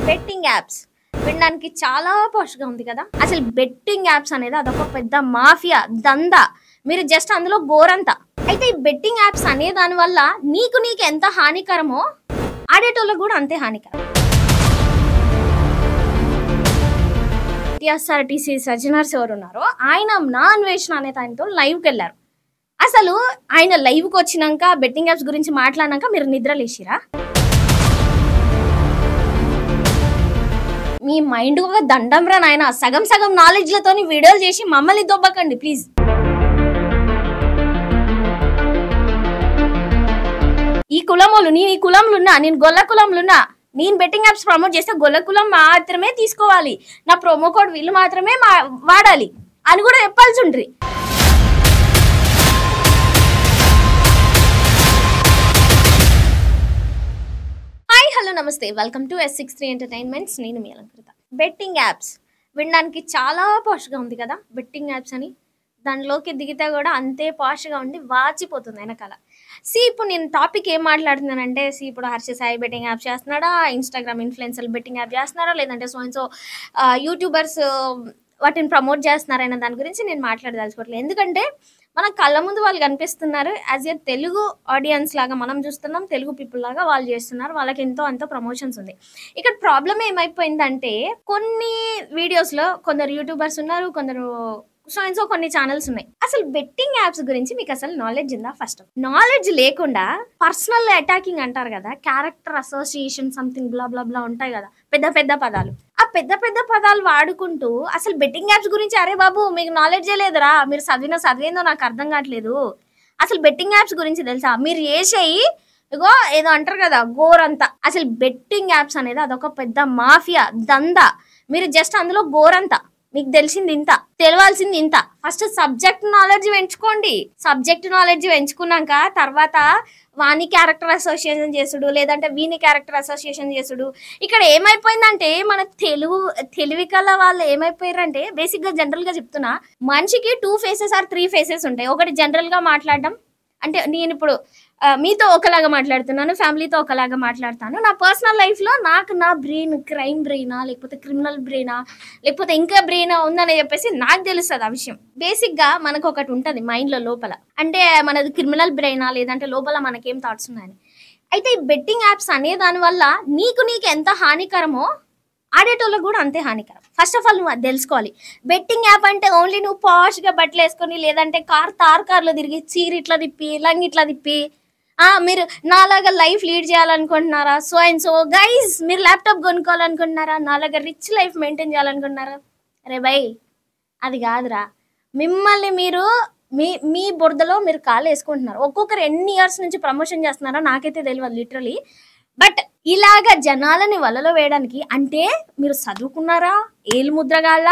Betting apps వినడానికి చాలా పాష్గా ఉంది కదా. అసలు బెట్టింగ్ యాప్స్ అనేది అదొక పెద్ద మాఫియా దందా. మీరు జస్ట్ అందులో గోరంతా. అయితే ఈ బెట్టింగ్ యాప్స్ అనే దాని వల్ల నీకు ఎంత హానికరమో ఆడేటోళ్ళకు కూడా అంతే హానికరం. టీఎస్ఆర్టీసీ సజ్జనర్స్ ఎవరు ఉన్నారో ఆయన నా అన్వేషణ అనే దానితో లైవ్కి వెళ్ళారు. అసలు ఆయన లైవ్కి వచ్చినాక బెట్టింగ్ యాప్స్ గురించి మాట్లాడినాక మీరు నిద్రలేసిరా? మీ మైండ్ ఒక దండం రా నాయన. సగం సగం నాలెడ్జ్లతో వీడియోలు చేసి మమ్మల్ని దొబ్బకండి ప్లీజ్. ఈ కులములు నేను ఈ కులంలో ఉన్నా, నేను గొల్ల కులంలో ఉన్నా. నేను బెట్టింగ్ యాప్స్ ప్రమోట్ చేస్తే గొల్ల కులం మాత్రమే తీసుకోవాలి, నా ప్రోమో కోడ్ వీళ్ళు మాత్రమే వాడాలి అని కూడా చెప్పాల్సి ఉంటుంది. హాయ్ హలో నమస్తే, వెల్కమ్ టు S63 ఎంటర్టైన్మెంట్స్. నేను మీ అలంకృత. బెట్టింగ్ యాప్స్ వినడానికి చాలా పాష్గా ఉంది కదా బెట్టింగ్ యాప్స్ అని. దానిలోకి దిగితే కూడా అంతే పాష్గా ఉండి వాచిపోతుంది వెనకాల. ఇప్పుడు నేను టాపిక్ ఏం మాట్లాడుతున్నానంటే, ఇప్పుడు హర్ష సాయి బెట్టింగ్ యాప్ చేస్తున్నాడా, ఇన్స్టాగ్రామ్ ఇన్ఫ్లుయెన్సర్లు బెట్టింగ్ యాప్ చేస్తున్నారా, లేదంటే సో యూట్యూబర్స్ వాటిని ప్రమోట్ చేస్తున్నారన్న దాని గురించి నేను మాట్లాడదలుచుకోవట్లేదు. ఎందుకంటే మన కళ్ళ ముందు వాళ్ళు కనిపిస్తున్నారు. యాజ్ ఏ తెలుగు ఆడియన్స్ లాగా మనం చూస్తున్నాం, తెలుగు పీపుల్ లాగా వాళ్ళు చేస్తున్నారు, వాళ్ళకి ఎంతో అంత ప్రమోషన్స్ ఉంది. ఇక్కడ ప్రాబ్లం ఏమైపోయిందంటే, కొన్ని వీడియోస్లో కొందరు యూట్యూబర్స్ ఉన్నారు, కొందరు సో కొన్ని ఛానల్స్ ఉన్నాయి. అసలు బెట్టింగ్ యాప్స్ గురించి మీకు అసలు నాలెడ్జ్ ఉందా? ఫస్ట్ నాలెడ్జ్ లేకుండా పర్సనల్ అటాకింగ్ అంటారు కదా, క్యారెక్టర్ అసోసియేషన్ సంథింగ్ బ్లా బ్లా బ్లా ఉంటాయి కదా, పెద్ద పెద్ద పదాలు. ఆ పెద్ద పెద్ద పదాలు వాడుకుంటూ అసలు బెట్టింగ్ యాప్స్ గురించి, అరే బాబు మీకు నాలెడ్జే లేదురా, మీరు చదివేందో నాకు అర్థం కావట్లేదు, అసలు బెట్టింగ్ యాప్స్ గురించి తెలుసా, మీరు చేసేయి ఇగో ఏదో అంటారు కదా గోరంతా. అసలు బెట్టింగ్ యాప్స్ అనేది అదొక పెద్ద మాఫియా దందా. మీరు జస్ట్ అందులో గోరంతా. మీకు తెలిసింది ఇంత, తెలవాల్సింది ఇంత. ఫస్ట్ సబ్జెక్ట్ నాలెడ్జ్ పెంచుకోండి. సబ్జెక్ట్ నాలెడ్జ్ పెంచుకున్నాక తర్వాత వాని క్యారెక్టర్ అసోసియేషన్ చేసుడు, లేదంటే వీని క్యారెక్టర్ అసోసియేషన్ చేసుడు. ఇక్కడ ఏమైపోయిందంటే, మన తెలివి కల వాళ్ళు ఏమైపోయారంటే, బేసిక్గా జనరల్గా చెప్తున్నా, మనిషికి 2 ఫేసెస్ ఆర్ 3 ఫేసెస్ ఉంటాయి. ఒకటి జనరల్గా మాట్లాడడం, అంటే నేను ఇప్పుడు మీతో ఒకలాగా మాట్లాడుతున్నాను, ఫ్యామిలీతో ఒకలాగా మాట్లాడతాను. నా పర్సనల్ లైఫ్లో నాకు నా బ్రెయిన్ క్రైమ్ బ్రెయినా, లేకపోతే క్రిమినల్ బ్రెయినా, లేకపోతే ఇంకా బ్రెయినా ఉందని చెప్పేసి నాకు తెలుస్తుంది ఆ విషయం. బేసిక్గా మనకు ఒకటి ఉంటుంది మైండ్లో లోపల, అంటే మనది క్రిమినల్ బ్రెయినా, లేదంటే లోపల మనకేం థాట్స్ ఉన్నాయని. అయితే ఈ బెట్టింగ్ యాప్స్ అనే దానివల్ల నీకు ఎంత హానికరమో ఆడేటోళ్ళకు కూడా అంతే హానికరం. ఫస్ట్ ఆఫ్ ఆల్ నువ్వు అది తెలుసుకోవాలి. బెట్టింగ్ యాప్ అంటే ఓన్లీ నువ్వు పాష్గా బట్టలు వేసుకొని, లేదంటే కార్లో తిరిగి చీర ఇట్లా తిప్పి లంగ్ ఇట్లా తిప్పి మీరు నాలాగా లైఫ్ లీడ్ చేయాలనుకుంటున్నారా? సో గైజ్ మీరు ల్యాప్టాప్ కొనుక్కోవాలనుకుంటున్నారా? నాలాగా రిచ్ లైఫ్ మెయింటైన్ చేయాలనుకుంటున్నారా? అరే బై, అది కాదురా. మిమ్మల్ని మీరు మీ బురదలో మీరు కాలు వేసుకుంటున్నారు. ఒక్కొక్కరు ఎన్ని ఇయర్స్ నుంచి ప్రమోషన్ చేస్తున్నారో నాకైతే తెలియదు లిటరలీ. బట్ ఇలాగ జనాలని వలలో వేయడానికి, అంటే మీరు చదువుకున్నారా, ఏలు ముద్రగాల,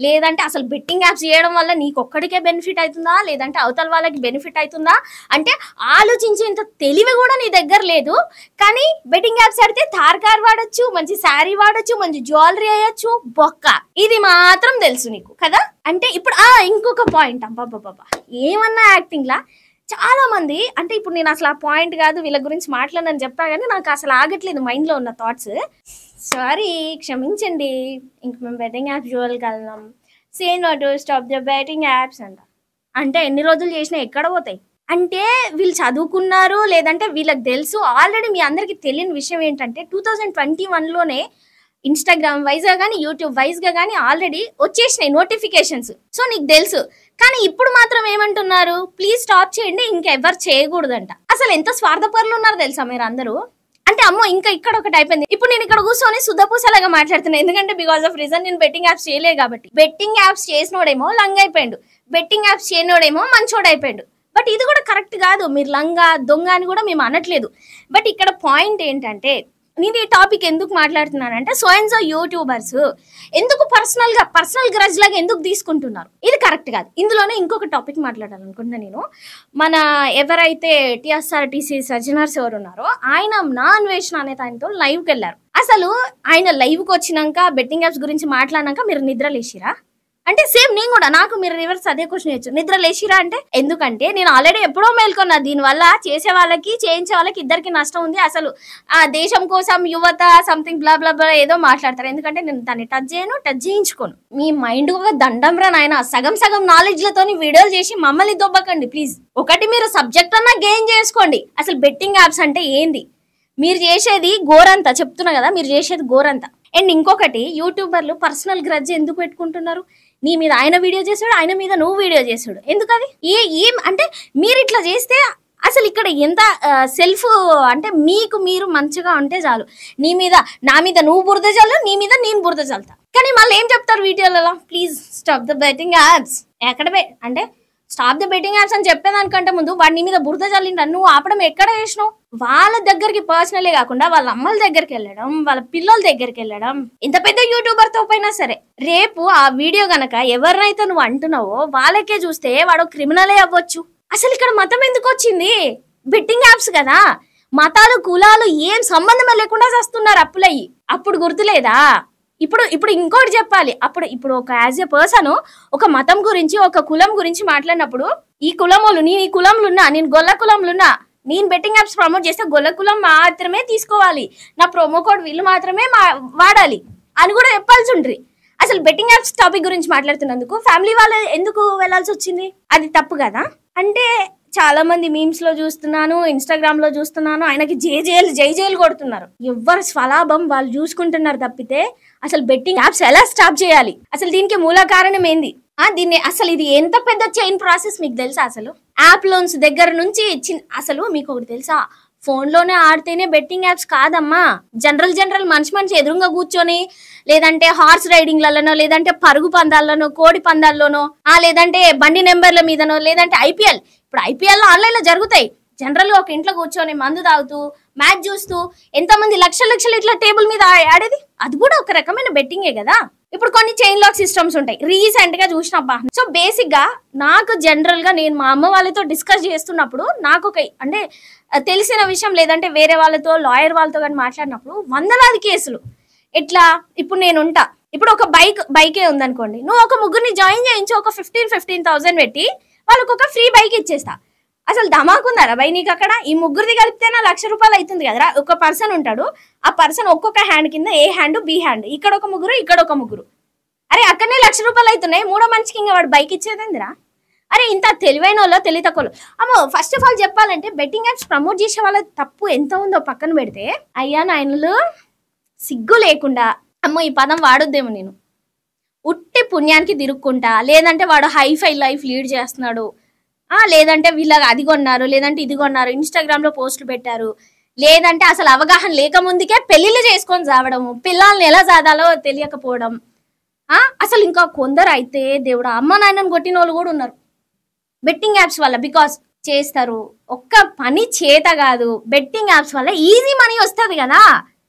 లేదంటే అసలు బెట్టింగ్ యాప్స్ చేయడం వల్ల నీకు ఒక్కడికే బెనిఫిట్ అవుతుందా, లేదంటే అవతల వాళ్ళకి బెనిఫిట్ అవుతుందా అంటే ఆలోచించేంత తెలివి కూడా నీ దగ్గర లేదు. కానీ బెట్టింగ్ యాప్స్ ఆడితే థార్ కార్ వాడచ్చు, మంచి శారీ వాడచ్చు, మంచి జ్యువెలరీ వేయచ్చు, బొక్క. ఇది మాత్రం తెలుసు నీకు కదా. అంటే ఇప్పుడు ఇంకొక పాయింట్, అబ్బాబ్బాబ్బా ఏమన్నా యాక్టింగ్ లా చాలా మంది, అంటే ఇప్పుడు నేను అసలు ఆ పాయింట్ కాదు వీళ్ళ గురించి మాట్లాడనని చెప్పా, కానీ నాకు అసలు ఆగట్లేదు మైండ్లో ఉన్న థాట్స్. సారీ, క్షమించండి. ఇంక మేము బెట్టింగ్ యాప్స్ చూడగలం. సే not to stop the betting apps అంటే ఎన్ని రోజులు చేసినా ఎక్కడ పోతాయి? అంటే వీళ్ళు చదువుకున్నారు, లేదంటే వీళ్ళకి తెలుసు. ఆల్రెడీ మీ అందరికీ తెలియని విషయం ఏంటంటే 2021లోనే ఇన్స్టాగ్రామ్ వైజ్గా కానీ యూట్యూబ్ వైజ్గా కానీ ఆల్రెడీ వచ్చేసినాయి నోటిఫికేషన్స్. సో నీకు తెలుసు. కానీ ఇప్పుడు మాత్రం ఏమంటున్నారు, ప్లీజ్ స్టాప్ చేయండి, ఇంకెవరు చేయకూడదంట. అసలు ఎంత స్వార్థపరులు ఉన్నారు తెలుసా మీరు అందరూ. అంటే అమ్మో ఇంకా ఇక్కడ ఒకటి అయిపోయింది. ఇప్పుడు నేను ఇక్కడ కూర్చొని సుధపూసలాగా మాట్లాడుతున్నాను, ఎందుకంటే బికాస్ ఆఫ్ రీజన్ నేను బెట్టింగ్ యాప్స్ చేయలేదు కాబట్టి. బెట్టింగ్ యాప్స్ చేసినోడేమో లంగ అయిపోయాడు, బెట్టింగ్ యాప్స్ చేయనోడేమో మంచోడు అయిపోయాడు. బట్ ఇది కూడా కరెక్ట్ కాదు. మీరు లంగ దొంగ అని కూడా మేము అనట్లేదు. బట్ ఇక్కడ పాయింట్ ఏంటంటే, నేను ఈ టాపిక్ ఎందుకు మాట్లాడుతున్నానంటే, సో యూట్యూబర్స్ ఎందుకు పర్సనల్ గ్రజ్ లాగా ఎందుకు తీసుకుంటున్నారు, ఇది కరెక్ట్ కాదు. ఇందులోనే ఇంకొక టాపిక్ మాట్లాడాలనుకుంటున్నా నేను. మన ఎవరైతే టీఎస్ఆర్టీసీ సజ్జనర్స్ ఎవరు ఉన్నారో ఆయన నా అన్వేషణ అనే దానితో లైవ్కి వెళ్ళారు. అసలు ఆయన లైవ్కి వచ్చినాక బెట్టింగ్ యాప్స్ గురించి మాట్లాడినాక మీరు నిద్రలేసిరా? అంటే సేమ్ నేను కూడా, నాకు మీరు రివర్స్ అదే క్వశ్చన్ చేయొచ్చు, నిద్ర లేచిరా అంటే ఎందుకంటే నేను ఆల్రెడీ ఎప్పుడో మేల్కొన్నా. దీనివల్ల చేసే వాళ్ళకి చేయించే వాళ్ళకి ఇద్దరికి నష్టం ఉంది. అసలు ఆ దేశం కోసం యువత సంథింగ్ బ్లా బ్లా బ్లా ఏదో మాట్లాడతారు. ఎందుకంటే నేను దాన్ని టచ్ చేయను, టచ్ చేయించుకోను. మీ మైండ్ ఒక దండం రా నాయన. సగం సగం నాలెడ్జ్లతో వీడియోలు చేసి మమ్మల్ని దొబ్బకండి ప్లీజ్. ఒకటి మీరు సబ్జెక్ట్ అన్నా గెయిన్ చేసుకోండి. అసలు బెట్టింగ్ యాప్స్ అంటే ఏంది, మీరు చేసేది గోరంతా చెప్తున్నా కదా, మీరు చేసేది గోరంతా. అండ్ ఇంకొకటి, యూట్యూబర్లు పర్సనల్ గ్రడ్జ్ ఎందుకు పెట్టుకుంటున్నారు? నీ మీద ఆయన వీడియో చేసాడు, ఆయన మీద నువ్వు వీడియో చేసాడు, ఎందుకు అది? ఏం అంటే మీరు ఇట్లా చేస్తే అసలు ఇక్కడ ఎంత సెల్ఫ్ అంటే మీకు మీరు మంచిగా ఉంటే చాలు. నీ మీద నా మీద నువ్వు బురద చల్లు, నీ మీద నేను బురద చల్లుతా. కానీ మళ్ళీ ఏం చెప్తారు వీడియోలలో, please stop the betting apps. ఎక్కడ అంటే స్టాప్ ద బెట్టింగ్ యాప్స్ అని చెప్పేదానికంటే ముందు వాడి నీ మీద బురద చల్లిండ నువ్వు ఆపడం ఎక్కడ చేసినావు? వాళ్ళ దగ్గరికి పర్సనలే కాకుండా వాళ్ళ అమ్మల దగ్గరికి వెళ్ళడం, వాళ్ళ పిల్లల దగ్గరికి వెళ్ళడం. ఇంత పెద్ద యూట్యూబర్ తో పోయినా సరే రేపు ఆ వీడియో గనక ఎవరినైతే నువ్వు అంటున్నావో వాళ్ళకే చూస్తే వాడు క్రిమినలే అవ్వచ్చు. అసలు ఇక్కడ మతం ఎందుకు వచ్చింది? బెట్టింగ్ యాప్స్ కదా. మతాలు కులాలు ఏం సంబంధం లేకుండా చేస్తున్నారు అప్పులయ్యి. అప్పుడు గుర్తులేదా? ఇప్పుడు ఇంకోటి చెప్పాలి. ఇప్పుడు ఒక యాజ్ ఎ పర్సన్ ఒక మతం గురించి ఒక కులం గురించి మాట్లాడినప్పుడు, ఈ కులములు నేను ఈ కులంలున్నా, నేను గొల్ల కులంలున్నా, నేను బెట్టింగ్ యాప్స్ ప్రమోట్ చేస్తే గొల్ల కులం మాత్రమే తీసుకోవాలి, నా ప్రోమో కోడ్ వీళ్ళు మాత్రమే వాడాలి అని కూడా చెప్పాల్సి ఉంటుంది. అసలు బెట్టింగ్ యాప్స్ టాపిక్ గురించి మాట్లాడుతున్నందుకు ఫ్యామిలీ వాళ్ళు ఎందుకు వెళ్లాల్సి వచ్చింది? అది తప్పు కదా. అంటే చాలా మంది మీమ్స్ లో చూస్తున్నాను, ఇన్స్టాగ్రామ్ లో చూస్తున్నాను, ఆయనకి జై జైలు కొడుతున్నారు. ఎవరు స్వలాభం వాళ్ళు చూసుకుంటున్నారు తప్పితే అసలు బెట్టింగ్ యాప్స్ ఎలా స్టాప్ చేయాలి, అసలు దీనికి మూల కారణం ఏంది? దీన్ని అసలు ఇది ఎంత పెద్ద చైన్ ప్రాసెస్ మీకు తెలుసా? అసలు యాప్ లోన్స్ దగ్గర నుంచి అసలు మీకు ఒకటి తెలుసా, ఫోన్ లోనే ఆడితేనే బెట్టింగ్ యాప్స్ కాదమ్మా. జనరల్ మనిషి ఎదురుగా కూర్చొని, లేదంటే హార్స్ రైడింగ్లలోనో, లేదంటే పరుగు పందాల్లోనో, కోడి పందాల్లోనో, లేదంటే బండి నెంబర్ల మీదనో, లేదంటే ఐపీఎల్. ఇప్పుడు ఐపీఎల్ ఆన్లైన్ లో జరుగుతాయి. జనరల్ గా ఒక ఇంట్లో కూర్చొని మందు తాగుతూ మ్యాచ్ చూస్తూ ఎంతమంది లక్షలు ఇట్లా టేబుల్ మీద ఆడేది, అది కూడా ఒక రకమైన బెట్టింగే కదా. ఇప్పుడు కొన్ని చైన్ లాక్ సిస్టమ్స్ ఉంటాయి, రీసెంట్ గా చూసినబ్బా. సో బేసిక్ గా నాకు జనరల్ గా నేను మా అమ్మ వాళ్ళతో డిస్కస్ చేస్తున్నప్పుడు నాకు ఒక అంటే తెలిసిన విషయం, లేదంటే వేరే వాళ్ళతో లాయర్ వాళ్ళతో కానీ మాట్లాడినప్పుడు వందలాది కేసులు. ఎట్లా, ఇప్పుడు నేను ఉంటా, ఇప్పుడు ఒక బైకే ఉందనుకోండి, నువ్వు ఒక ముగ్గురిని జాయిన్ చేయించి ఒక 15,000 పెట్టి వాళ్ళకి ఒక ఫ్రీ బైక్ ఇచ్చేస్తా. అసలు ధమాకుందారా బై నీకు అక్కడ? ఈ ముగ్గురిది కలిపితేనా ₹1,00,000 అవుతుంది కదరా. ఒక పర్సన్ ఉంటాడు, ఆ పర్సన్ ఒక్కొక్క హ్యాండ్ కింద ఏ హ్యాండ్ బి హ్యాండ్, ఇక్కడ ఒక ముగ్గురు ఇక్కడ ఒక ముగ్గురు. అరే అక్కడనే ₹1,00,000 అవుతున్నాయి. మూడో మనిషికి ఇంకా వాడు బైక్ ఇచ్చేదేందిరా? అరే ఇంత తెలివైన వాళ్ళు తెలివి తక్కువ. అమ్మో ఫస్ట్ ఆఫ్ ఆల్ చెప్పాలంటే బెట్టింగ్ యాప్స్ ప్రమోట్ చేసే వాళ్ళ తప్పు ఎంత ఉందో పక్కన పెడితే, అయ్యా నాయనలు సిగ్గు లేకుండా, అమ్మో ఈ పదం వాడొద్దేమో నేను, ఉట్టి పుణ్యానికి తిరుక్కుంటా, లేదంటే వాడు హైఫై లైఫ్ లీడ్ చేస్తున్నాడు, లేదంటే వీళ్ళకి అది కొన్నారు, లేదంటే ఇది కొన్నారు, ఇన్స్టాగ్రామ్ లో పోస్టులు పెట్టారు, లేదంటే అసలు అవగాహన లేక ముందుకే పెళ్లిళ్ళు చేసుకొని చావడము, పిల్లల్ని ఎలా సాదాలో తెలియకపోవడం. అసలు ఇంకా కొందరు అయితే దేవుడు అమ్మ నాయనని కొట్టిన వాళ్ళు కూడా ఉన్నారు బెట్టింగ్ యాప్స్ వల్ల. బికాస్ చేస్తారు, ఒక్క పని చేత కాదు, బెట్టింగ్ యాప్స్ వల్ల ఈజీ మనీ వస్తుంది కదా.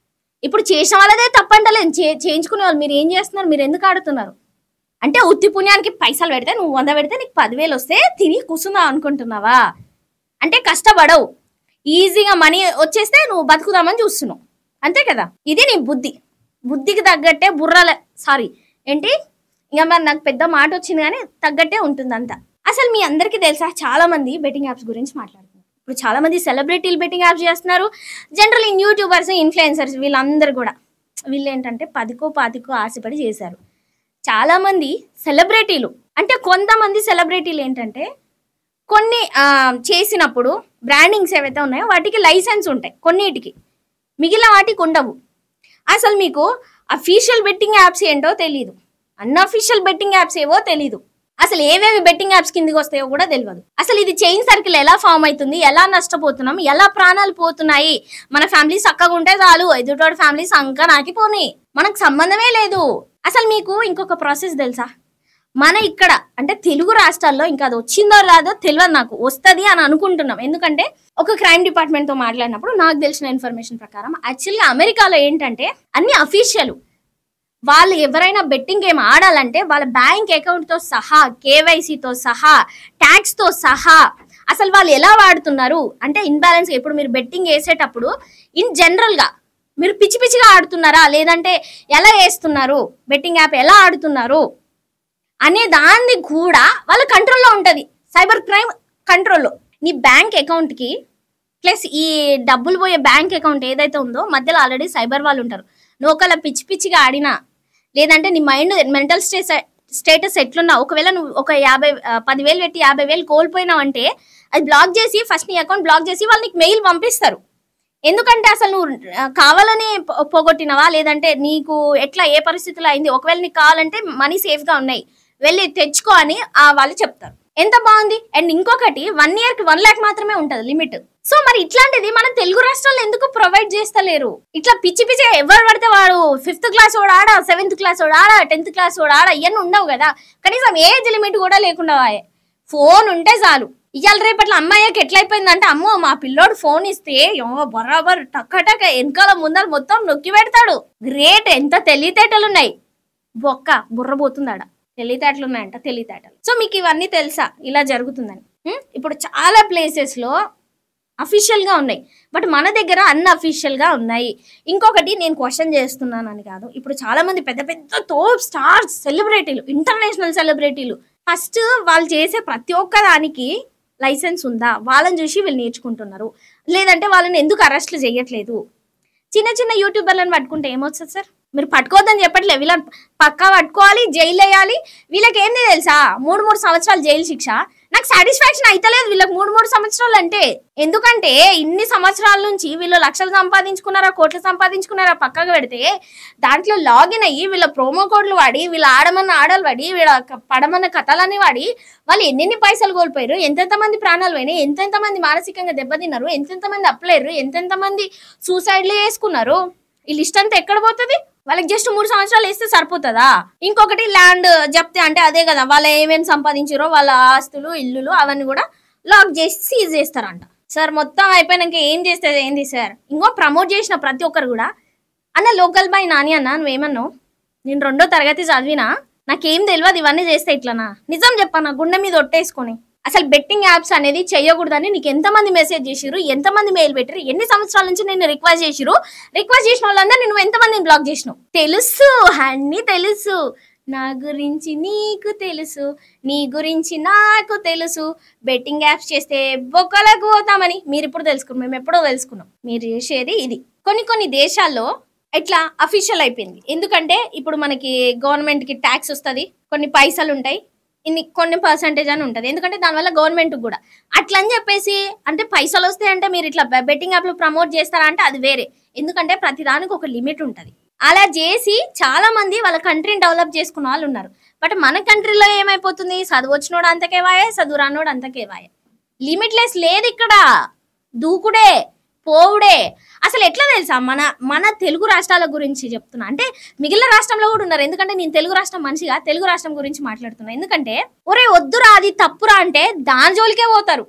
ఇప్పుడు చేసిన వాళ్ళదే తప్పంటలేదు, చేయించుకునే వాళ్ళు మీరు ఏం చేస్తున్నారు, మీరు ఎందుకు ఆడుతున్నారు? అంటే ఉత్తి పుణ్యానికి పైసలు పెడితే, నువ్వు 100 పెడితే నీకు 10,000 వస్తే తిని కూర్చుందాం అనుకుంటున్నావా? అంటే కష్టపడవు, ఈజీగా మనీ వచ్చేస్తే నువ్వు బతుకుదామని చూస్తున్నావు, అంతే కదా. ఇది నీ బుద్ధికి తగ్గట్టే ఏంటి ఇంకా మరి నాకు పెద్ద మాట వచ్చింది కానీ తగ్గట్టే ఉంటుంది అంతా. అసలు మీ అందరికీ తెలుసా, చాలా మంది బెట్టింగ్ యాప్స్ గురించి మాట్లాడుతున్నారు. ఇప్పుడు చాలా మంది సెలబ్రిటీలు బెట్టింగ్ యాప్స్ చేస్తున్నారు. జనరల్ యూట్యూబర్స్, ఇన్ఫ్లుయెన్సర్స్ వీళ్ళందరూ కూడా వీళ్ళు ఏంటంటే 10కో 20కో ఆశపడి చేశారు. చాలా మంది సెలబ్రిటీలు అంటే కొంతమంది సెలబ్రిటీలు ఏంటంటే కొన్ని చేసినప్పుడు బ్రాండింగ్స్ ఏవైతే ఉన్నాయో వాటికి లైసెన్స్ ఉంటాయి కొన్నిటికి, మిగిలిన వాటికి ఉండవు. అసలు మీకు అఫీషియల్ బెట్టింగ్ యాప్స్ ఏంటో తెలీదు, అన్అఫీషియల్ బెట్టింగ్ యాప్స్ ఏవో తెలీదు, అసలు ఏవేవి బెట్టింగ్ యాప్స్ కిందికి వస్తాయో కూడా తెలియదు. అసలు ఇది చైన్ సర్కిల్ ఎలా ఫామ్ అవుతుంది, ఎలా నష్టపోతున్నాం, ఎలా ప్రాణాలు పోతున్నాయి. మన ఫ్యామిలీ చక్కగా ఉంటే చాలు, ఎదుటోడి ఫ్యామిలీ సంక నాకిపోని, మనకు సంబంధమే లేదు. అసలు మీకు ఇంకొక ప్రాసెస్ తెలుసా, మన ఇక్కడ అంటే తెలుగు రాష్ట్రాల్లో ఇంకా అది వచ్చిందో రాదో తెలియదు, నాకు వస్తుంది అని అనుకుంటున్నాం. ఎందుకంటే ఒక క్రైమ్ డిపార్ట్మెంట్ తో మాట్లాడినప్పుడు నాకు తెలిసిన ఇన్ఫర్మేషన్ ప్రకారం యాక్చువల్గా అమెరికాలో ఏంటంటే అన్ని అఫీషియల్, వాళ్ళు ఎవరైనా బెట్టింగ్ గేమ్ ఆడాలంటే వాళ్ళ బ్యాంక్ అకౌంట్ తో సహా, కేవైసీతో సహా, ట్యాక్స్ తో సహా, అసలు వాళ్ళు ఎలా వాడుతున్నారు అంటే ఇన్బ్యాలెన్స్. ఇప్పుడు మీరు బెట్టింగ్ వేసేటప్పుడు ఇన్ జనరల్ గా మీరు పిచ్చిగా ఆడుతున్నారా, లేదంటే ఎలా వేస్తున్నారు, బెట్టింగ్ యాప్ ఎలా ఆడుతున్నారు అనే దాన్ని కూడా వాళ్ళ కంట్రోల్లో ఉంటుంది, సైబర్ క్రైమ్ కంట్రోల్లో. నీ బ్యాంక్ అకౌంట్కి ప్లస్ ఈ డబ్బులు పోయే బ్యాంక్ అకౌంట్ ఏదైతే ఉందో మధ్యలో ఆల్రెడీ సైబర్ వాళ్ళు ఉంటారు. నువ్వు ఒకవేళ పిచ్చి పిచ్చిగా ఆడినా, లేదంటే నీ మైండ్ మెంటల్ స్టేటస్ ఎట్లున్నా, ఒకవేళ నువ్వు ఒక 10,000 పెట్టి 50,000 కోల్పోయినావు అంటే అది బ్లాక్ చేసి, ఫస్ట్ నీ అకౌంట్ బ్లాక్ చేసి వాళ్ళు నీకు మెయిల్ పంపిస్తారు. ఎందుకంటే అసలు నువ్వు కావాలని పోగొట్టినవా, లేదంటే నీకు ఎట్లా ఏ పరిస్థితిలో అయింది, ఒకవేళ నీకు కావాలంటే మనీ సేఫ్గా ఉన్నాయి వెళ్ళి తెచ్చుకో అని వాళ్ళు చెప్తారు. ఎంత బాగుంది. అండ్ ఇంకొకటి 1 yearకి 1 lakh మాత్రమే ఉంటుంది లిమిట్. సో మరి ఇట్లాంటిది మన తెలుగు రాష్ట్రాల్లో ఎందుకు ప్రొవైడ్ చేస్తలేరు? ఇట్లా పిచ్చి పిచ్చిగా ఎవరు పడితే వాడు 5th క్లాస్ వాడు ఆడ, 7th క్లాస్ వాడు ఆడ, 10th క్లాస్ వాడు ఆడ ఇవన్నీ ఉండవు కదా. కనీసం ఏజ్ లిమిట్ కూడా లేకుండా ఫోన్ ఉంటే చాలు. ఇవాళ రేపట్ల అమ్మాయికి ఎట్లయిపోయిందంటే, అమ్మో మా పిల్లోడు ఫోన్ ఇస్తే బరాబర్ టక్క వెనకాల ముందర మొత్తం నొక్కి పెడతాడు. గ్రేట్, ఎంత తెలివితేటలు ఉన్నాయి. బుర్ర పోతుందాడ, తెలివితేటలు ఉన్నాయంట, తెలివితేటలు. సో మీకు ఇవన్నీ తెలుసా ఇలా జరుగుతుందని? ఇప్పుడు చాలా ప్లేసెస్లో అఫీషియల్గా ఉన్నాయి, బట్ మన దగ్గర అన్అఫీషియల్గా ఉన్నాయి. ఇంకొకటి నేను క్వశ్చన్ చేస్తున్నానని కాదు, ఇప్పుడు చాలా మంది పెద్ద పెద్ద టాప్ స్టార్స్, సెలబ్రిటీలు, ఇంటర్నేషనల్ సెలబ్రిటీలు, ఫస్ట్ వాళ్ళు చేసే ప్రతి ఒక్క దానికి లైసెన్స్ ఉందా, వాళ్ళని చూసి వీళ్ళు నేర్చుకుంటున్నారు. లేదంటే వాళ్ళని ఎందుకు అరెస్ట్లు చేయట్లేదు? చిన్న చిన్న యూట్యూబర్లను పట్టుకుంటే ఏమొస్తుంది సార్? మీరు పట్టుకోవద్దని చెప్పట్లేదు, వీళ్ళని పక్కా పట్టుకోవాలి, జైలు వేయాలి. వీళ్ళకి ఏంది తెలుసా, 3 సంవత్సరాలు జైలు శిక్ష. నాకు సాటిస్ఫాక్షన్ అయితలేదు వీళ్ళకి 3 సంవత్సరాలు అంటే. ఎందుకంటే ఇన్ని సంవత్సరాల నుంచి వీళ్ళు లక్షలు సంపాదించుకున్నారా, కోట్లు సంపాదించుకున్నారా పక్కగా పెడితే, దాంట్లో లాగిన్ అయ్యి వీళ్ళ ప్రోమో కోడ్లు వాడి, వీళ్ళు ఆడమన్న ఆడలు వాడి, వీళ్ళ పడమన్న కథలని వాడి వాళ్ళు ఎన్నెన్ని పైసలు కోల్పోయారు, ఎంతెంతమంది ప్రాణాలు పోయినాయి, ఎంతెంతమంది మానసికంగా దెబ్బతిన్నారు, ఎంతెంతమంది అప్లేరు, ఎంతెంతమంది సూసైడ్లు చేసుకున్నారు. ఈ లిస్ట్ అంతా ఎక్కడ పోతుంది? వాళ్ళకి జస్ట్ 3 సంవత్సరాలు వేస్తే సరిపోతుందా? ఇంకొకటి ల్యాండ్ జప్తే అంటే అదే కదా, వాళ్ళు ఏమేమి సంపాదించారో వాళ్ళ ఆస్తులు, ఇల్లులు అవన్నీ కూడా లాక్ చేసి సీజ్ చేస్తారంట. సార్ మొత్తం అయిపోయినాక ఏం చేస్తే ఏంది సార్? ఇంకో ప్రమోట్ చేసిన ప్రతి ఒక్కరు కూడా, అన్న లోకల్ బాయ్ నాని అన్న నువ్వేమన్నావు, నేను 2వ తరగతి చదివినా, నాకేం తెలియదు ఇవన్నీ చేస్తే ఇట్లనా? నిజం చెప్పన్నా గుండె మీద ఒట్టేసుకొని. అసలు బెట్టింగ్ యాప్స్ అనేది చేయకూడదని నీకు ఎంతమంది మెసేజ్ చేసిరు, ఎంతమంది మెయిల్ పెట్టారు, ఎన్ని సంవత్సరాల నుంచి నేను రిక్వెస్ట్ చేసిరు, రిక్వెస్ట్ చేసిన వాళ్ళందరూ నువ్వు ఎంతమందిని బ్లాక్ చేసినావు? తెలుసు, అన్నీ తెలుసు. నా గురించి నీకు తెలుసు, నీ గురించి నాకు తెలుసు. బెట్టింగ్ యాప్స్ చేస్తే బొక్కలకు పోతామని మీరు ఇప్పుడు తెలుసుకున్నాం, మేము ఎప్పుడో తెలుసుకున్నాం. మీరు చేసేది ఇది. కొన్ని దేశాల్లో ఇట్లా అఫీషియల్ అయిపోయింది. ఎందుకంటే ఇప్పుడు మనకి గవర్నమెంట్కి ట్యాక్స్ వస్తుంది, కొన్ని పైసలు ఉంటాయి, కొన్ని పర్సంటేజ్ అని ఉంటుంది. ఎందుకంటే దానివల్ల గవర్నమెంట్ కూడా అట్లా అని చెప్పేసి, అంటే పైసలు వస్తాయి అంటే మీరు ఇట్లా బెట్టింగ్ యాప్లు ప్రమోట్ చేస్తారా అంటే అది వేరే. ఎందుకంటే ప్రతిదానికి ఒక లిమిట్ ఉంటుంది. అలా చేసి చాలా మంది వాళ్ళ కంట్రీని డెవలప్ చేసుకున్న వాళ్ళు ఉన్నారు. బట్ మన కంట్రీలో ఏమైపోతుంది, చదువు వచ్చినోడు అంతకే వాయే, చదువు రానోడు అంతకే వాయే. లిమిట్లెస్ లేదు ఇక్కడ, దూకుడే పోవుడే. అసలు ఎట్లా తెలుసా, మన తెలుగు రాష్ట్రాల గురించి చెప్తున్నా అంటే మిగిలిన రాష్ట్రంలో కూడా ఉన్నారు. ఎందుకంటే నేను తెలుగు రాష్ట్రం మనిషిగా తెలుగు రాష్ట్రం గురించి మాట్లాడుతున్నా. ఎందుకంటే ఒరే వద్దురా అది తప్పురా అంటే దాని జోలికే పోతారు.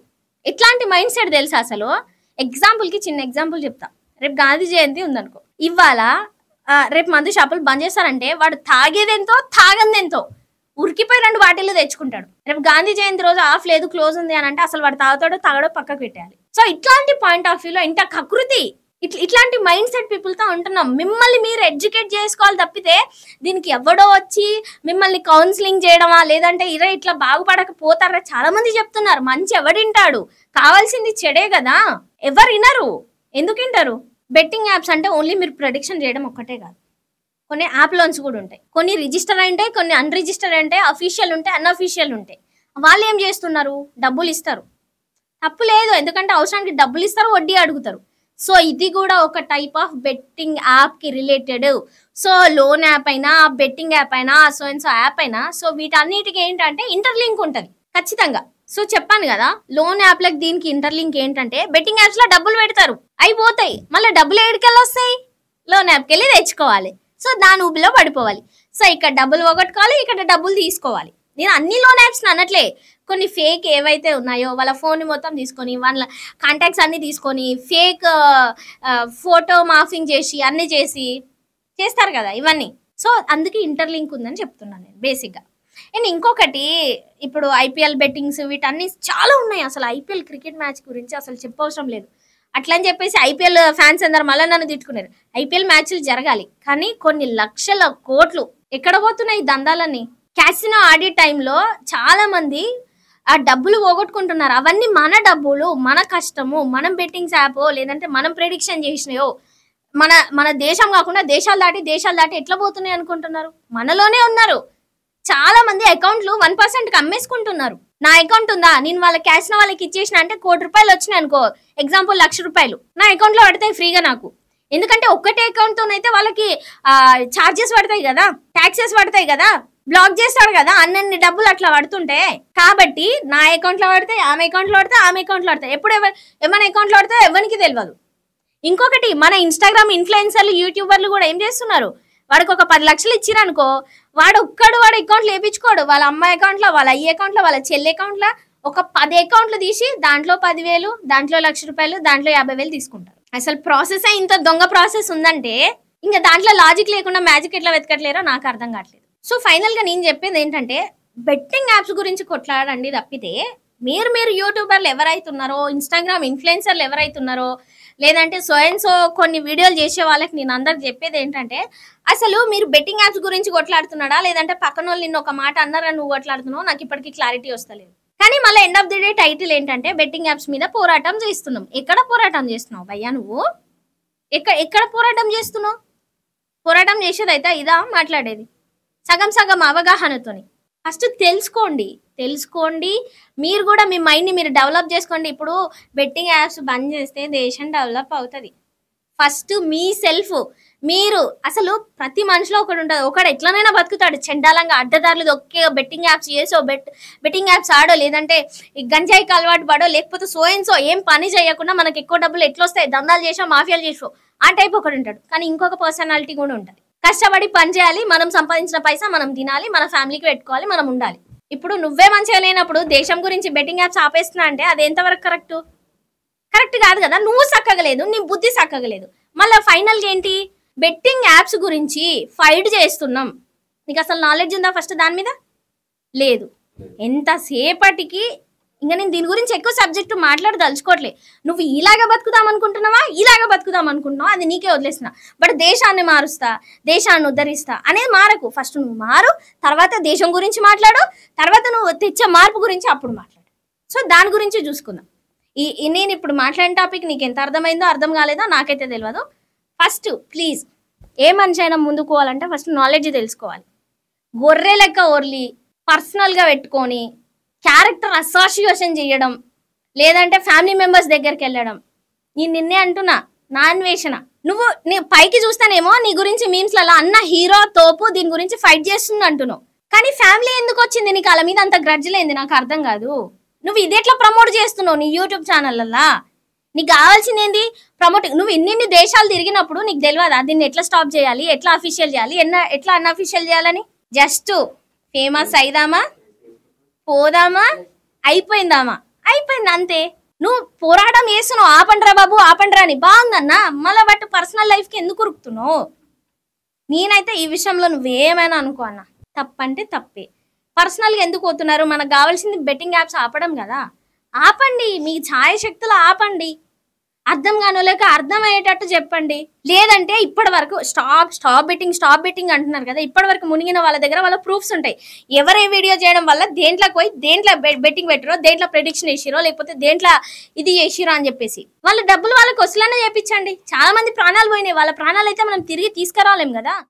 ఎట్లాంటి మైండ్ సెట్ తెలుసా అసలు? ఎగ్జాంపుల్కి చిన్న ఎగ్జాంపుల్ చెప్తా. రేపు గాంధీ జయంతి ఉందనుకో, ఇవాళ రేపు మందు షాపులు బంద్ చేస్తారంటే వాడు తాగేదెంతో తాగందెంతో ఉరికిపోయి 2 బాటిల్లు తెచ్చుకుంటాడు. రేపు గాంధీ జయంతి రోజు ఆఫ్ లేదు, క్లోజ్ ఉంది అని అంటే అసలు వాడు తాగుతాడో తాగడో పక్కకు పెట్టాలి. సో ఇట్లాంటి పాయింట్ ఆఫ్ వ్యూలో ఇంత కకృతి, ఇట్లాంటి మైండ్ సెట్ పీపుల్తో ఉంటున్నాం. మిమ్మల్ని మీరు ఎడ్యుకేట్ చేసుకోవాలి తప్పితే దీనికి ఎవడో వచ్చి మిమ్మల్ని కౌన్సిలింగ్ చేయడమా, లేదంటే ఇట్లా బాగుపడకపోతారా చాలా మంది చెప్తున్నారు. మంచి ఎవడింటాడు, కావాల్సింది చెడే కదా, ఎవరు వినరు. ఎందుకు వింటారు? బెట్టింగ్ యాప్స్ అంటే ఓన్లీ మీరు ప్రెడిక్షన్ చేయడం ఒక్కటే కాదు, కొన్ని యాప్ లోన్స్ కూడా ఉంటాయి. కొన్ని రిజిస్టర్ ఉంటాయి, కొన్ని అన్రిజిస్టర్ ఉంటాయి, అఫీషియల్ ఉంటాయి, అన్అఫీషియల్ ఉంటాయి. వాళ్ళు ఏం చేస్తున్నారు, డబ్బులు ఇస్తారు, తప్పు లేదు. ఎందుకంటే అవసరానికి డబ్బులు ఇస్తారు, వడ్డీ అడుగుతారు. సో ఇది కూడా ఒక టైప్ ఆఫ్ బెట్టింగ్ యాప్కి రిలేటెడ్. సో లోన్ యాప్ అయినా, బెట్టింగ్ యాప్ అయినా, సో అండ్ సో యాప్ అయినా, సో వీటన్నిటికి ఏంటంటే ఇంటర్లింక్ ఉంటుంది ఖచ్చితంగా. సో చెప్పాను కదా, లోన్ యాప్లకు దీనికి ఇంటర్లింక్ ఏంటంటే బెట్టింగ్ యాప్స్లో డబ్బులు పెడతారు, అయిపోతాయి, మళ్ళీ డబ్బులు ఏడికెళ్ళి వస్తాయి, లోన్ యాప్కి వెళ్ళి తెచ్చుకోవాలి. సో దాని ఊపిలో పడిపోవాలి. సో ఇక్కడ డబ్బులు పోగొట్టుకోవాలి, ఇక్కడ డబ్బులు తీసుకోవాలి. నేను అన్ని లోన్ యాప్స్ అనట్లే, కొన్ని ఫేక్ ఏవైతే ఉన్నాయో వాళ్ళ ఫోన్ మొత్తం తీసుకొని, వాళ్ళ కాంటాక్ట్స్ అన్నీ తీసుకొని ఫేక్ ఫోటో మార్ఫింగ్ చేసి అన్నీ చేస్తారు కదా ఇవన్నీ. సో అందుకే ఇంటర్లింక్ ఉందని చెప్తున్నాను నేను బేసిక్గా. అండ్ ఇంకొకటి, ఇప్పుడు ఐపీఎల్ బెట్టింగ్స్ వీటన్నీ చాలా ఉన్నాయి. అసలు ఐపీఎల్ క్రికెట్ మ్యాచ్ గురించి అసలు చెప్పవసరం లేదు. అట్లా అని చెప్పేసి ఐపీఎల్ ఫ్యాన్స్ అందరు మళ్ళీ నన్ను తిట్టుకున్నారు. ఐపీఎల్ మ్యాచ్లు జరగాలి, కానీ కొన్ని లక్షల కోట్లు ఎక్కడ పోతున్నాయి దందాలన్నీ? క్యాసినో ఆడే టైంలో చాలా మంది ఆ డబ్బులు పోగొట్టుకుంటున్నారు. అవన్నీ మన డబ్బులు, మన కష్టము, మనం బెట్టింగ్స్ యాపో లేదంటే మనం ప్రెడిక్షన్ చేసినాయో మన మన దేశం కాకుండా దేశాలు దాటి ఎట్లా పోతున్నాయి అనుకుంటున్నారు? మనలోనే ఉన్నారు. చాలా మంది అకౌంట్లు 1%కి అమ్మేసుకుంటున్నారు. నా అకౌంట్ ఉందా, నేను వాళ్ళ క్యాసినో వాళ్ళకి ఇచ్చేసిన అంటే ₹1,00,00,000 వచ్చినాయి అనుకో, ఎగ్జాంపుల్ ₹1,00,000 నా అకౌంట్ లో పడతాయి ఫ్రీగా నాకు. ఎందుకంటే ఒక్కటే అకౌంట్ తోనైతే వాళ్ళకి చార్జెస్ పడతాయి కదా, ట్యాక్సెస్ పడతాయి కదా, బ్లాక్ చేస్తాడు కదా, అన్ని డబ్బులు అట్లా పడుతుంటే. కాబట్టి నా అకౌంట్ లో పడతాయి, ఆమె అకౌంట్ లో పడతాయి, ఆమె అకౌంట్ లో పడతాయి. ఎప్పుడు ఏమైనా అకౌంట్ లో పడతాయి ఎవరికి తెలియదు. ఇంకొకటి, మన ఇన్స్టాగ్రామ్ ఇన్ఫ్లుయెన్సర్లు, యూట్యూబర్లు కూడా ఏం చేస్తున్నారు, వాడికి ఒక 10 లక్షలు ఇచ్చిరనుకో, వాడు అకౌంట్లు వేయించుకోడు. వాళ్ళ అమ్మాయి అకౌంట్ లో, వాళ్ళ అయ్య అకౌంట్ లో, వాళ్ళ చెల్లి అకౌంట్ లో ఒక 10 అకౌంట్లు తీసి దాంట్లో 10,000, దాంట్లో ₹1,00,000, దాంట్లో 50,000 తీసుకుంటారు. అసలు ప్రాసెస్ ఇంత దొంగ ప్రాసెస్ ఉందంటే ఇంకా దాంట్లో లాజిక్ లేకుండా మ్యాజిక్ ఎట్లా వెతకట్లేరో నాకు అర్థం కావట్లేదు. సో ఫైనల్ గా నేను చెప్పేది ఏంటంటే, బెట్టింగ్ యాప్స్ గురించి కొట్లాడండి తప్పితే మీరు యూట్యూబర్లు ఎవరైతున్నారో, ఇన్స్టాగ్రామ్ ఇన్ఫ్లుయెన్సర్లు ఎవరైతున్నారో, లేదంటే సో కొన్ని వీడియోలు చేసే వాళ్ళకి నేను అందరికి చెప్పేది ఏంటంటే, అసలు మీరు బెట్టింగ్ యాప్స్ గురించి కొట్లాడుతున్నాడా లేదంటే పక్కన వాళ్ళు నిన్ను ఒక మాట అన్నారని నువ్వు కొట్లాడుతున్నావు, నాకు ఇప్పటికీ క్లారిటీ వస్తలేదు. కానీ మళ్ళీ end of the day title ఏంటంటే బెట్టింగ్ యాప్స్ మీద పోరాటం చేస్తున్నాం. ఎక్కడ పోరాటం చేస్తున్నావు భయ్యా నువ్వు? ఎక్కడ పోరాటం చేస్తున్నావు? పోరాటం చేసేది అయితే ఇదా మాట్లాడేది సగం అవగాహనతోని. ఫస్ట్ తెలుసుకోండి. మీరు కూడా మీ మైండ్ని మీరు డెవలప్ చేసుకోండి. ఇప్పుడు బెట్టింగ్ యాప్స్ బంద్ చేస్తే దేశం డెవలప్ అవుతుంది. ఫస్ట్ మీ సెల్ఫ్, మీరు అసలు ప్రతి మనిషిలో ఒకటి ఉంటుంది. ఒకడు ఎట్లనైనా బతుకుతాడు చండాలంగా, అడ్డదారులు దొక్కే బెట్టింగ్ యాప్స్ చేసో, బెట్టింగ్ యాప్స్ ఆడో, లేదంటే గంజాయికి అలవాటు పడో, లేకపోతే సో ఏం పని చేయకుండా మనకి ఎక్కువ డబ్బులు ఎట్లా వస్తాయి, దందాలు చేసో, మాఫియాలు చేసో, ఆ టైప్ ఒకడు ఉంటాడు. కానీ ఇంకొక పర్సనాలిటీ కూడా ఉంటుంది. కష్టపడి పని చేయాలి, మనం సంపాదించిన పైసా మనం తినాలి, మన ఫ్యామిలీకి పెట్టుకోవాలి, మనం ఉండాలి. ఇప్పుడు నువ్వే మంచిగా లేనప్పుడు దేశం గురించి బెట్టింగ్ యాప్స్ ఆపేస్తున్నా అంటే అది ఎంతవరకు కరెక్ట్ కాదు కదా. నువ్వు చక్కగలేదు, నీ బుద్ధి చక్కగలేదు. మళ్ళీ ఫైనల్గా ఏంటి, బెట్టింగ్ యాప్స్ గురించి ఫైట్ చేస్తున్నాం. నీకు అసలు నాలెడ్జ్ ఉందా ఫస్ట్ దాని మీద? లేదు. ఎంతసేపటికి ఇంకా నేను దీని గురించి ఎక్కువ సబ్జెక్టు మాట్లాడదలుచుకోవట్లే. నువ్వు ఇలాగ బతుకుదాం అనుకుంటున్నావా, అది నీకే వదిలేసిన. బట్ దేశాన్ని మారుస్తా, దేశాన్ని ఉద్ధరిస్తా అనేది మారకు. ఫస్ట్ నువ్వు మారు, తర్వాత దేశం గురించి మాట్లాడు, తర్వాత నువ్వు తెచ్చే మార్పు గురించి అప్పుడు మాట్లాడు. సో దాని గురించి చూసుకుందాం. నేను ఇప్పుడు మాట్లాడిన టాపిక్ నీకు ఎంత అర్థమైందో అర్థం కాలేదో నాకైతే తెలియదు. ఫస్ట్ ప్లీజ్ ఏ మనిషి అయినా ముందుకు పోవాలంటే ఫస్ట్ నాలెడ్జ్ తెలుసుకోవాలి. గొర్రె లెక్క ఓర్లి పర్సనల్గా పెట్టుకొని క్యారెక్టర్ అసోసియేషన్ చేయడం, లేదంటే ఫ్యామిలీ మెంబర్స్ దగ్గరికి వెళ్ళడం, నేను నిన్నే అంటున్నా, నా అన్వేషణ. నీ పైకి చూస్తానేమో నీ గురించి మీమ్స్లలో అన్న హీరో తోపు దీని గురించి ఫైట్ చేస్తుంది అంటున్నావు, కానీ ఫ్యామిలీ ఎందుకు వచ్చింది నీకు వాళ్ళ మీద అంత గ్రడ్జలేంది నాకు అర్థం కాదు. నువ్వు ఇది ఎట్లా ప్రమోట్ చేస్తున్నావు నీ యూట్యూబ్ ఛానళ్ళల్లో? నీకు కావాల్సింది ఏంది? ప్రమోట్. నువ్వు ఇన్ని దేశాలు తిరిగినప్పుడు నీకు తెలియదా దీన్ని ఎట్లా స్టాప్ చేయాలి, ఎట్లా అఫీషియల్ చేయాలి, ఎట్లా అన్అఫీషియల్ చేయాలని? జస్ట్ ఫేమస్ అయిదామా, పోదామా, అయిపోయింది అంతే. నువ్వు పోరాటం చేస్తున్నావు, ఆపండ్రా బాబు ఆపండ్రా అని, బాగుందన్నా. మళ్ళీ బట్ పర్సనల్ లైఫ్కి ఎందుకు ఉరుకుతున్నావు? నేనైతే ఈ విషయంలో నువ్వేమైనా అనుకో అన్న, తప్పంటే తప్పే. పర్సనల్గా ఎందుకు పోతున్నారు? మనకు కావాల్సింది బెట్టింగ్ యాప్స్ ఆపడం కదా. ఆపండి, మీ ఛాయశక్తులు ఆపండి. అర్థం కానోలేక అర్థమయ్యేటట్టు చెప్పండి. లేదంటే ఇప్పటి వరకు స్టాప్ బెట్టింగ్ అంటున్నారు కదా, ఇప్పటి వరకు మునిగిన వాళ్ళ దగ్గర వాళ్ళ ప్రూఫ్స్ ఉంటాయి. ఎవరే వీడియో చేయడం వల్ల దేంట్లోకి పోయి దేంట్లో బెట్టింగ్ పెట్టిరో, దేంట్లో ప్రెడిక్షన్ వేసిరో, లేకపోతే దేంట్లో ఇది చేసిరో అని చెప్పేసి వాళ్ళ డబ్బులు వాళ్ళకి వసూలనే చేయించండి. చాలా మంది ప్రాణాలు పోయినాయి. వాళ్ళ ప్రాణాలు అయితే మనం తిరిగి తీసుకురాలేం కదా.